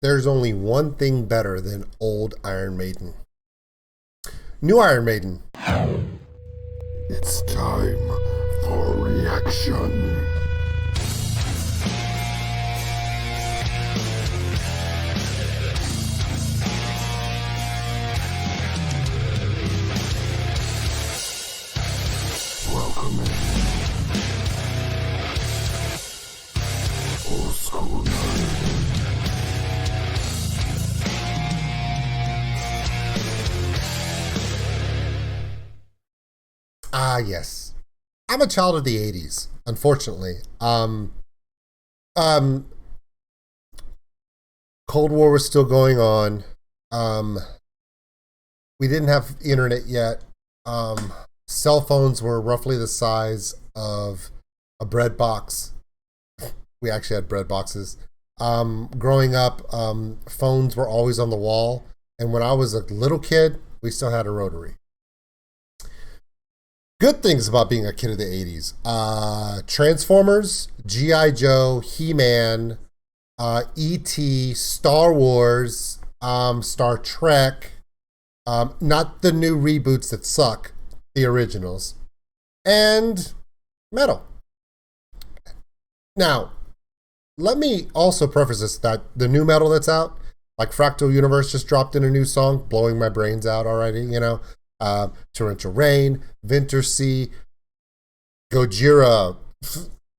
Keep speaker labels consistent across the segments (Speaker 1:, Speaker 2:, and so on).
Speaker 1: There's only one thing better than old Iron Maiden. New Iron Maiden.
Speaker 2: It's time for reaction. Welcome in. Old School Nerd.
Speaker 1: Ah, yes. I'm a child of the 80s, unfortunately. Um, Cold War was still going on. We didn't have internet yet. Cell phones were roughly the size of a bread box. We actually had bread boxes. Growing up, phones were always on the wall. And when I was a little kid, we still had a rotary. Good things about being a kid of the 80s. Transformers, G.I. Joe, He-Man, E.T., Star Wars, Star Trek, not the new reboots that suck, the originals, and metal. Now, let me also preface this that the new metal that's out, like Fractal Universe just dropped in a new song, blowing my brains out already, you know. Torrential Rain, Winter Sea, Gojira.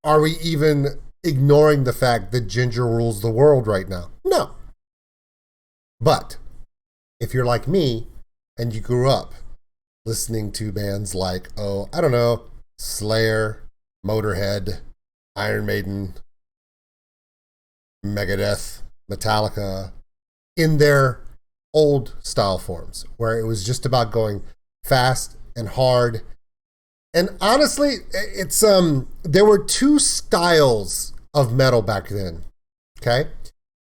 Speaker 1: Are we even ignoring the fact that Ginger rules the world right now? No. But if you're like me and you grew up listening to bands like, I don't know, Slayer, Motorhead, Iron Maiden, Megadeth, Metallica, in their old style forms, where it was just about going fast and hard. And honestly, it's there were two styles of metal back then. Okay?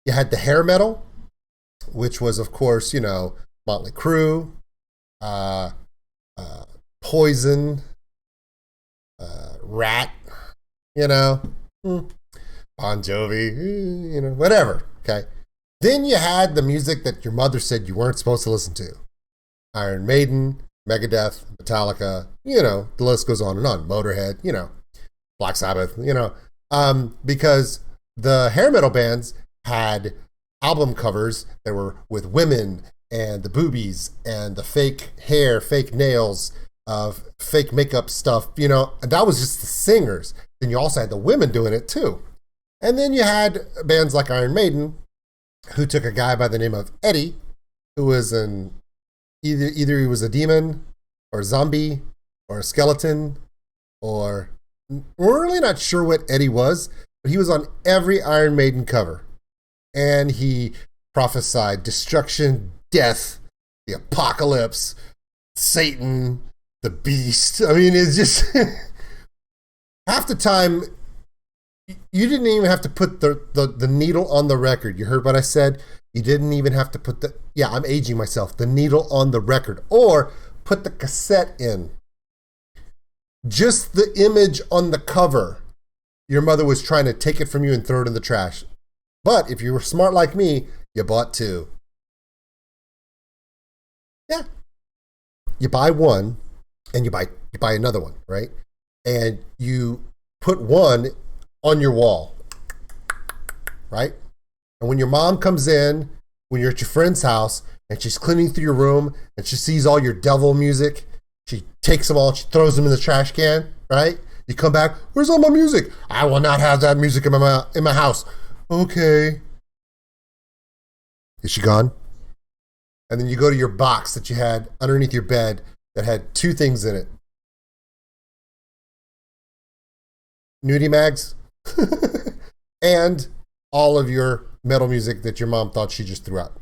Speaker 1: You had the hair metal, which was, of course, you know, Motley Crue, Poison, Rat, you know, Bon Jovi, you know, whatever. Okay? Then you had the music that your mother said you weren't supposed to listen to. Iron Maiden, Megadeth, Metallica, you know, the list goes on and on. Motorhead, you know, Black Sabbath, you know. Because the hair metal bands had album covers that were with women and the boobies and the fake hair, fake nails, fake makeup stuff, you know. And that was just the singers. Then you also had the women doing it too. And then you had bands like Iron Maiden, who took a guy by the name of Eddie, who was either he was a demon or a zombie or a skeleton, or we're really not sure what Eddie was, but he was on every Iron Maiden cover. And he prophesied destruction, death, the apocalypse, Satan, the beast. I mean, it's just half the time you didn't even have to put the needle on the record. You heard what I said? You didn't even have to put I'm aging myself, the needle on the record, or put the cassette in. Just the image on the cover, your mother was trying to take it from you and throw it in the trash. But if you were smart like me, you bought two. Yeah. You buy one and you buy another one, right? And you put one on your wall, right? And when your mom comes in, when you're at your friend's house and she's cleaning through your room and she sees all your devil music, she takes them all, she throws them in the trash can, right? You come back, where's all my music? I will not have that music in my house. Okay. Is she gone? And then you go to your box that you had underneath your bed that had two things in it. Nudie mags and all of your metal music that your mom thought she just threw out.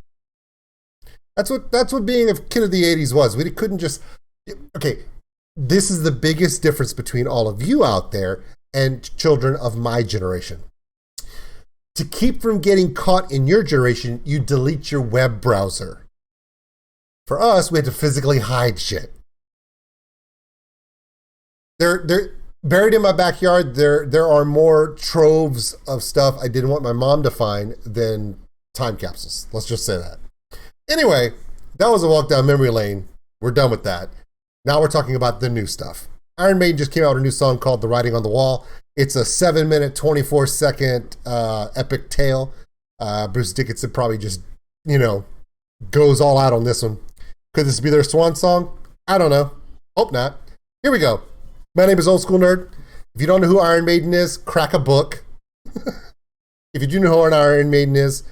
Speaker 1: That's what being a kid of the 80s was. We couldn't just, okay, this is the biggest difference between all of you out there and children of my generation. To keep from getting caught in your generation, you delete your web browser. For us, we had to physically hide shit. They're buried in my backyard. There are more troves of stuff I didn't want my mom to find than time capsules. Let's just say that. Anyway, that was a walk down memory lane. We're done with that. Now we're talking about the new stuff. Iron Maiden just came out with a new song called The Writing on the Wall. It's a 7-minute, 24-second epic tale. Bruce Dickinson probably just, goes all out on this one. Could this be their swan song? I don't know. Hope not. Here we go. My name is Old School Nerd. If you don't know who Iron Maiden is, crack a book. If you do know who Iron Maiden is,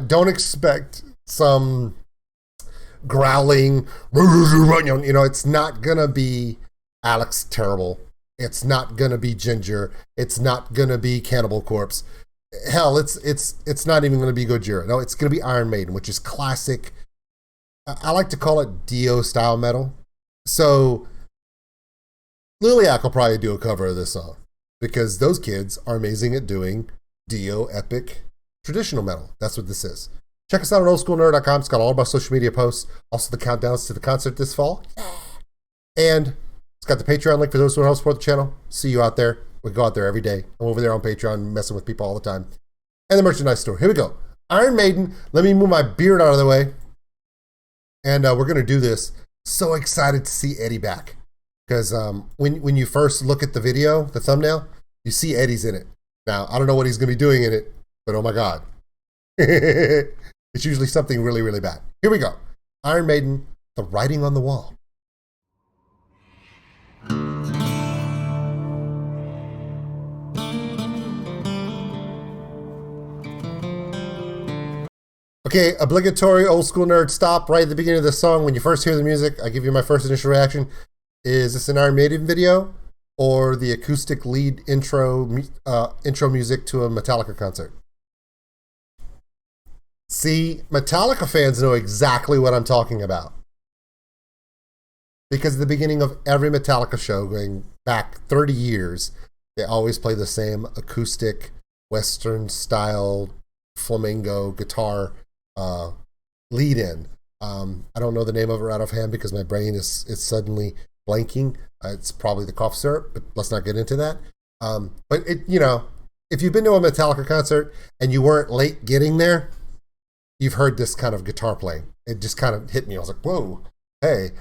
Speaker 1: don't expect some growling, it's not gonna be Alex Terrible. It's not gonna be Ginger. It's not gonna be Cannibal Corpse. Hell, it's not even gonna be Gojira. No, it's gonna be Iron Maiden, which is classic. I like to call it Dio style metal. So Liliac will probably do a cover of this song because those kids are amazing at doing Dio epic traditional metal. That's what this is. Check us out at oldschoolnerd.com. It's got all of our social media posts, also the countdowns to the concert this fall. And it's got the Patreon link for those who want to help support the channel. See you out there. We go out there every day. I'm over there on Patreon messing with people all the time. And the merchandise store. Here we go. Iron Maiden. Let me move my beard out of the way. And we're going to do this. So excited to see Eddie back. Because when you first look at the video, the thumbnail, you see Eddie's in it. Now, I don't know what he's going to be doing in it, but oh my God. It's usually something really, really bad. Here we go. Iron Maiden, The Writing on the Wall. Okay, obligatory Old School Nerd stop right at the beginning of the song. When you first hear the music, I give you my first initial reaction. Is this an Iron Maiden video or the acoustic lead intro music to a Metallica concert? See, Metallica fans know exactly what I'm talking about. Because at the beginning of every Metallica show, going back 30 years, they always play the same acoustic, Western style, flamenco guitar lead in. I don't know the name of it right offhand because my brain is suddenly blanking. It's probably the cough syrup, but let's not get into that. But if you've been to a Metallica concert and you weren't late getting there, you've heard this kind of guitar playing. It just kind of hit me. I was like, whoa, hey,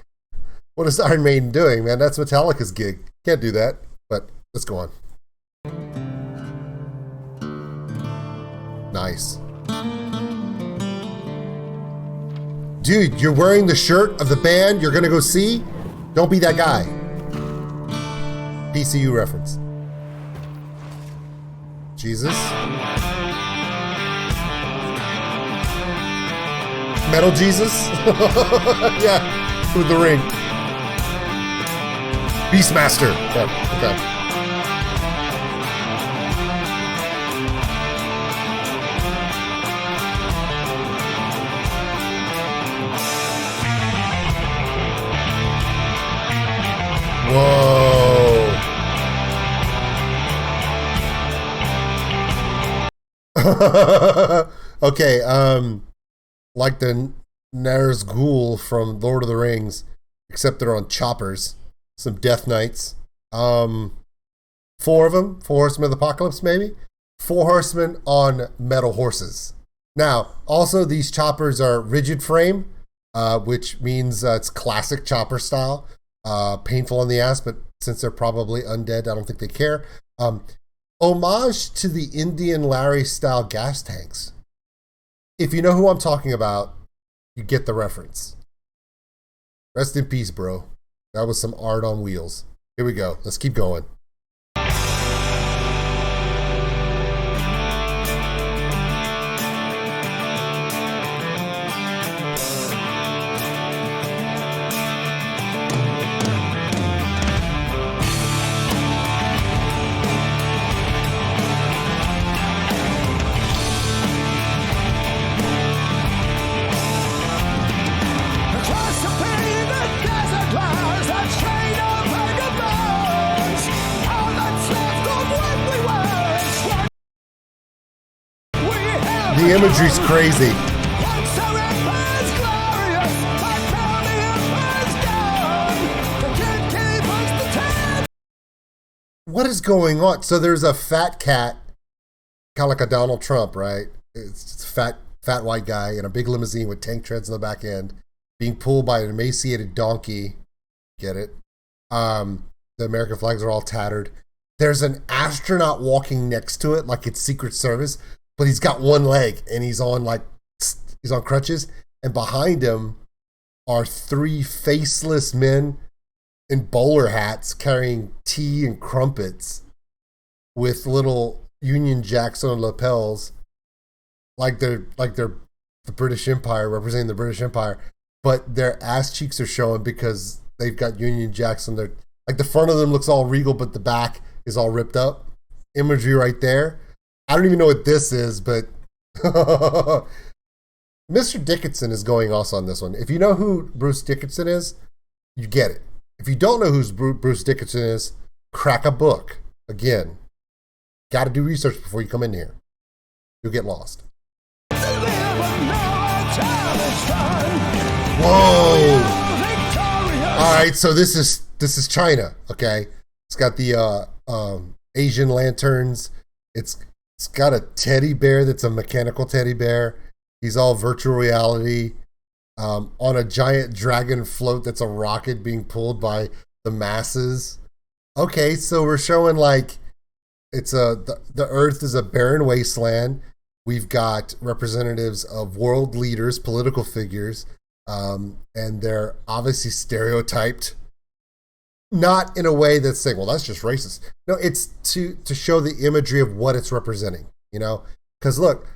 Speaker 1: what is Iron Maiden doing, man? That's Metallica's gig. Can't do that, but let's go on. Nice. Dude, you're wearing the shirt of the band you're gonna go see? Don't be that guy. PCU reference. Jesus. Metal Jesus? Yeah, with the ring. Beastmaster. Yeah, okay. Whoa. Okay, like the Nazgul from Lord of the Rings, except they're on choppers. Some Death Knights. 4 of them. 4 Horsemen of the Apocalypse, maybe? 4 horsemen on metal horses. Now, also these choppers are rigid frame, which means it's classic chopper style. Painful on the ass, but since they're probably undead, I don't think they care. Homage to the Indian Larry style gas tanks. If you know who I'm talking about, you get the reference. Rest in peace, bro. That was some art on wheels. Here we go. Let's keep going. The imagery's crazy. What is going on? So there's a fat cat, kind of like a Donald Trump, right? It's fat fat white guy in a big limousine with tank treads in the back end, being pulled by an emaciated donkey. Get it? The American flags are all tattered. There's an astronaut walking next to it like it's Secret Service, but he's got one leg and he's on crutches. And behind him are three faceless men in bowler hats carrying tea and crumpets with little Union Jacks on lapels, like they're the British Empire, representing the British Empire, but their ass cheeks are showing because they've got Union Jacks on their, like the front of them looks all regal, but the back is all ripped up. Imagery right there. I don't even know what this is, but Mr. Dickinson is going also on this one. If you know who Bruce Dickinson is, you get it. If you don't know who Bruce Dickinson is, crack a book. Again, got to do research before you come in here. You'll get lost. Whoa! All right, so this is China. Okay, it's got the Asian lanterns. It's got a teddy bear that's a mechanical teddy bear. He's all virtual reality on a giant dragon float that's a rocket being pulled by the masses. Okay, so we're showing like the Earth is a barren wasteland. We've got representatives of world leaders, political figures, and they're obviously stereotyped. Not in a way that's saying, well, that's just racist. No, it's to show the imagery of what it's representing, you know? Because look,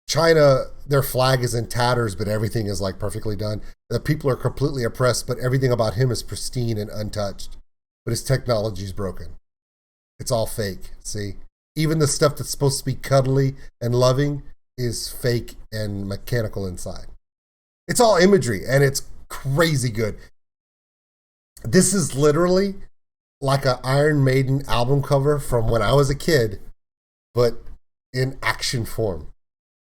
Speaker 1: China, their flag is in tatters, but everything is like perfectly done. The people are completely oppressed, but everything about him is pristine and untouched. But his technology is broken. It's all fake, see? Even the stuff that's supposed to be cuddly and loving is fake and mechanical inside. It's all imagery, and it's crazy good. This is literally like an Iron Maiden album cover from when I was a kid, but in action form,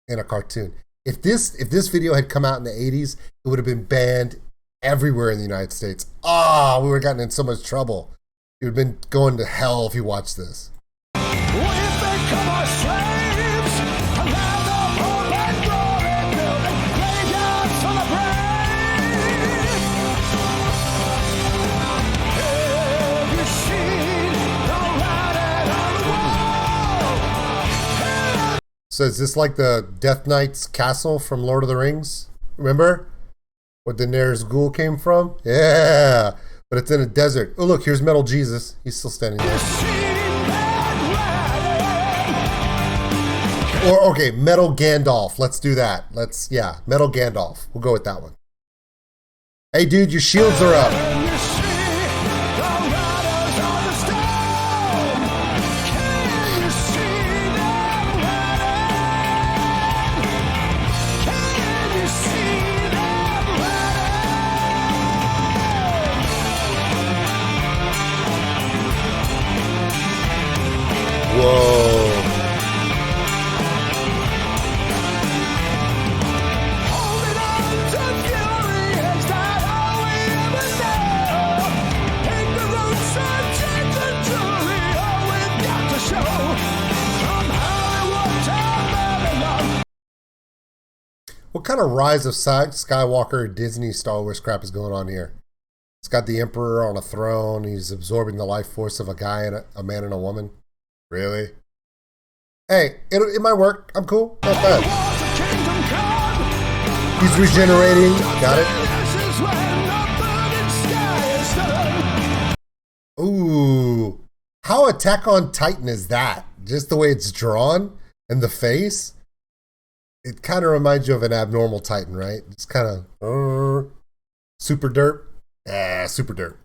Speaker 1: in a cartoon. If this video had come out in the 80s, it would have been banned everywhere in the United States. We would have gotten in so much trouble. You would have been going to hell if you watched this. So is this like the Death Knight's castle from Lord of the Rings? Remember? Where Daenerys Ghoul came from? Yeah! But it's in a desert. Oh look, here's Metal Jesus. He's still standing there. Or, okay, Metal Gandalf. Let's do that. Metal Gandalf. We'll go with that one. Hey dude, your shields are up. Whoa. What kind of Rise of Skywalker Disney Star Wars crap is going on here? It's got the Emperor on a throne. He's absorbing the life force of a guy and a man and a woman. Really? Hey, it might work. I'm cool. Not bad. He's regenerating. Got it. Ooh. How Attack on Titan is that? Just the way it's drawn and the face? It kind of reminds you of an abnormal Titan, right? It's kind of super dirt. Yeah, super dirt.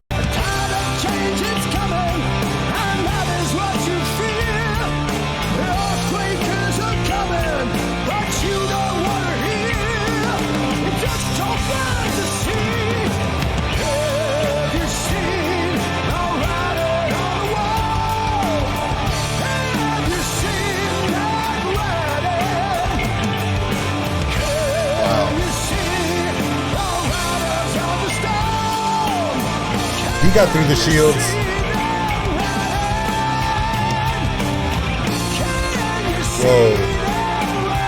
Speaker 1: He got through the shields. Whoa.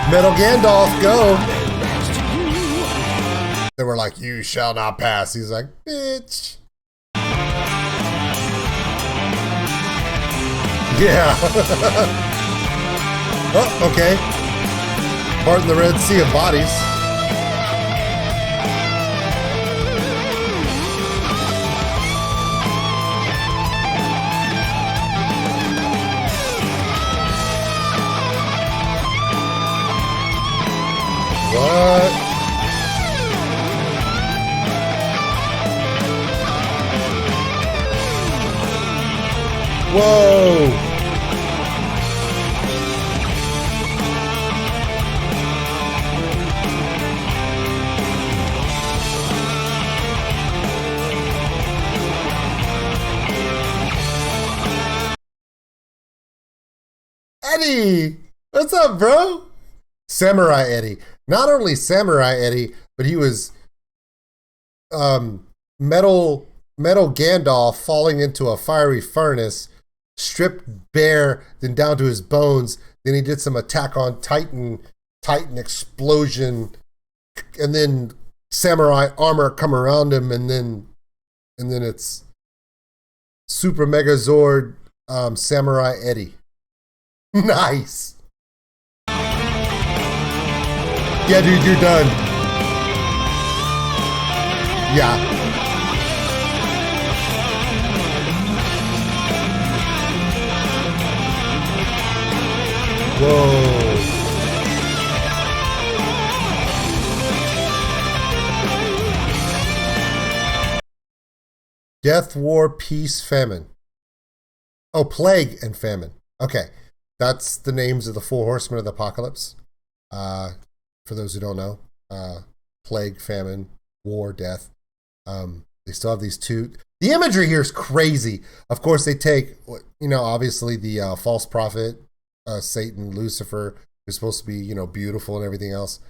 Speaker 1: Metal Gandalf, go. They were like, you shall not pass. He's like, bitch. Yeah. Oh, okay. Part in the Red Sea of bodies. What? Whoa! Eddie! What's up, bro? Samurai Eddie. Not only Samurai Eddie, but he was metal Gandalf falling into a fiery furnace, stripped bare, then down to his bones. Then he did some Attack on Titan explosion, and then samurai armor come around him, and then it's Super Megazord Samurai Eddie. Nice. Yeah, dude, you're done. Yeah. Whoa. Death, War, Peace, Famine. Oh, Plague and Famine. Okay. That's the names of the 4 horsemen of the apocalypse. For those who don't know, plague, famine, war, death. They still have these 2. The imagery here is crazy. Of course, they take, obviously the false prophet, Satan, Lucifer, who's supposed to be, beautiful and everything else,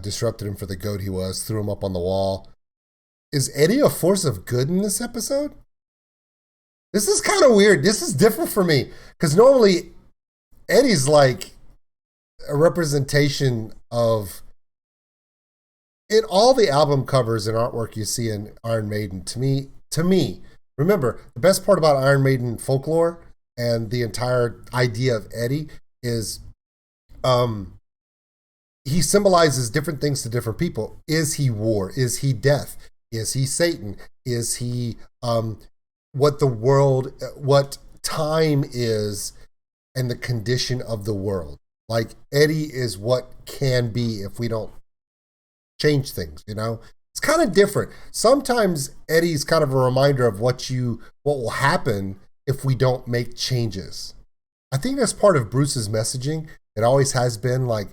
Speaker 1: disrupted him for the goat he was, threw him up on the wall. Is Eddie a force of good in this episode? This is kind of weird. This is different for me, because normally Eddie's like a representation of, in all the album covers and artwork you see in Iron Maiden, to me, remember, the best part about Iron Maiden folklore and the entire idea of Eddie is he symbolizes different things to different people. Is he war? Is he death? Is he Satan? Is he what time is and the condition of the world? Like, Eddie is what can be if we don't change things, It's kind of different. Sometimes Eddie's kind of a reminder of what will happen if we don't make changes. I think that's part of Bruce's messaging. It always has been, like,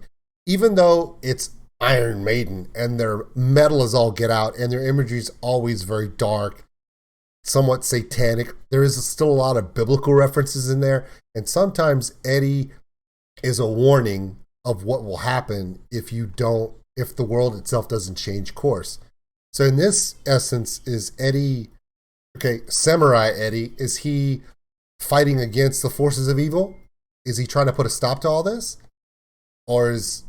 Speaker 1: even though it's Iron Maiden and their metal is all get out and their imagery is always very dark, somewhat satanic, there is still a lot of biblical references in there. And sometimes Eddie is a warning of what will happen if the world itself doesn't change course. So in this essence, is Eddie, Samurai Eddie, is he fighting against the forces of evil? Is he trying to put a stop to all this? Or is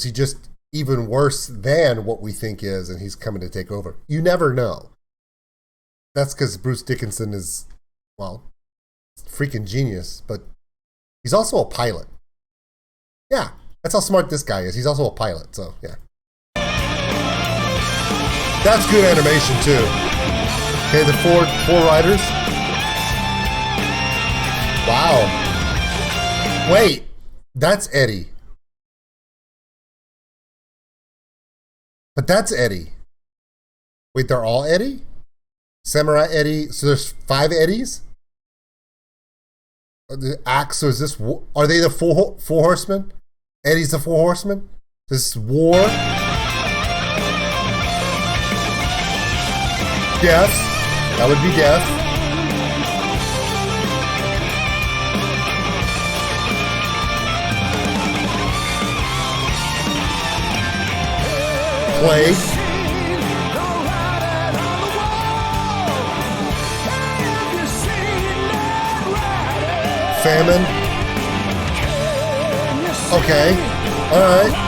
Speaker 1: he just even worse than what we think is, and he's coming to take over? You never know. That's because Bruce Dickinson is, freaking genius, but he's also a pilot. Yeah, that's how smart this guy is. He's also a pilot, so yeah. That's good animation too. Okay, the four riders. Wow. Wait, that's Eddie. But that's Eddie. Wait, they're all Eddie? Samurai Eddie. So there's 5 Eddies? The axe, so is this, are they the four horsemen? Eddie's the 4 horsemen? This is war? Death. That would be death. Plague. Famine. Okay. All right.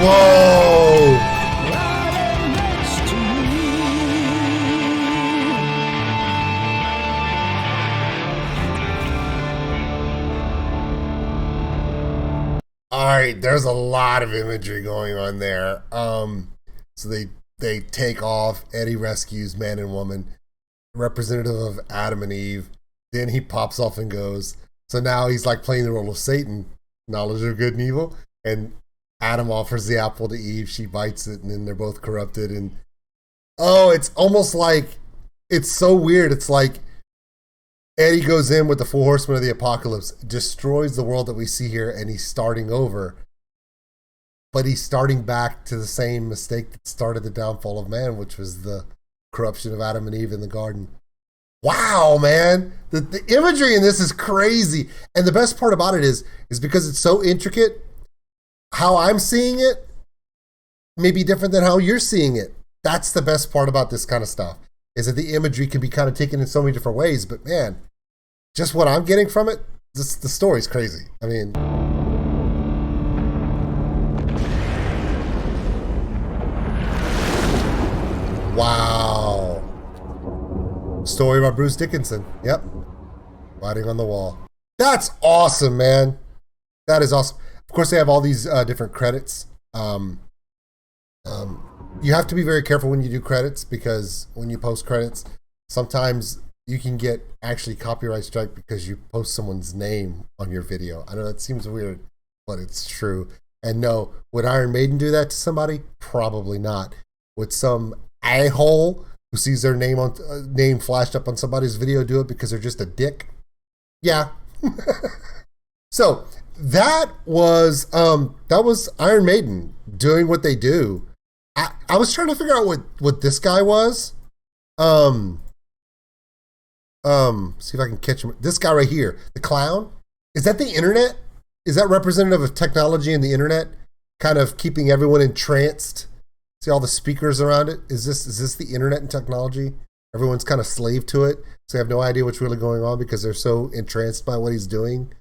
Speaker 1: Whoa! All right, there's a lot of imagery going on there. So they take off. Eddie rescues man and woman, representative of Adam and Eve. Then he pops off and goes. So now he's like playing the role of Satan, knowledge of good and evil, and Adam offers the apple to Eve. She bites it, and then they're both corrupted. And oh, it's almost like, it's so weird. It's like Eddie goes in with the four horsemen of the apocalypse, destroys the world that we see here, and he's starting over. But he's starting back to the same mistake that started the downfall of man, which was the corruption of Adam and Eve in the garden. Wow, man. The imagery in this is crazy. And the best part about it is because it's so intricate, how I'm seeing it may be different than how you're seeing it. That's the best part about this kind of stuff, is that the imagery can be kind of taken in so many different ways. But man, just what I'm getting from it, the story's crazy. I mean, wow. Story by Bruce Dickinson. Yep. Writing on the wall. That's awesome, man. That is awesome. Of course, they have all these different credits. You have to be very careful when you do credits, because when you post credits, sometimes you can get actually copyright strike because you post someone's name on your video. I know that seems weird, but it's true. And no, would Iron Maiden do that to somebody? Probably not. Would some a-hole who sees their name flashed up on somebody's video do it because they're just a dick? Yeah. So that was Iron Maiden doing what they do. I was trying to figure out what this guy was. See if I can catch him. This guy right here, the clown. Is that the internet? Is that representative of technology and the internet, kind of keeping everyone entranced? See all the speakers around it? Is this the internet and technology? Everyone's kind of slave to it, so they have no idea what's really going on because they're so entranced by what he's doing.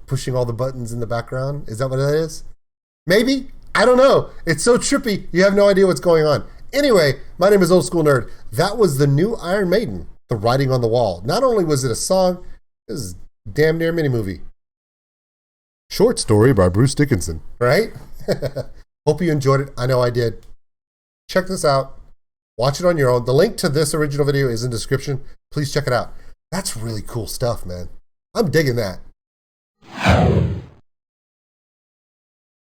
Speaker 1: Pushing all the buttons in the background. Is that what that is? Maybe. I don't know. It's so trippy. You have no idea what's going on. Anyway, my name is Old School Nerd. That was the new Iron Maiden, The Writing on the Wall. Not only was it a song, it was damn near mini movie. Short story by Bruce Dickinson, right? Hope you enjoyed it. I know I did. Check this out. Watch it on your own. The link to this original video is in the description. Please check it out. That's really cool stuff, man. I'm digging that.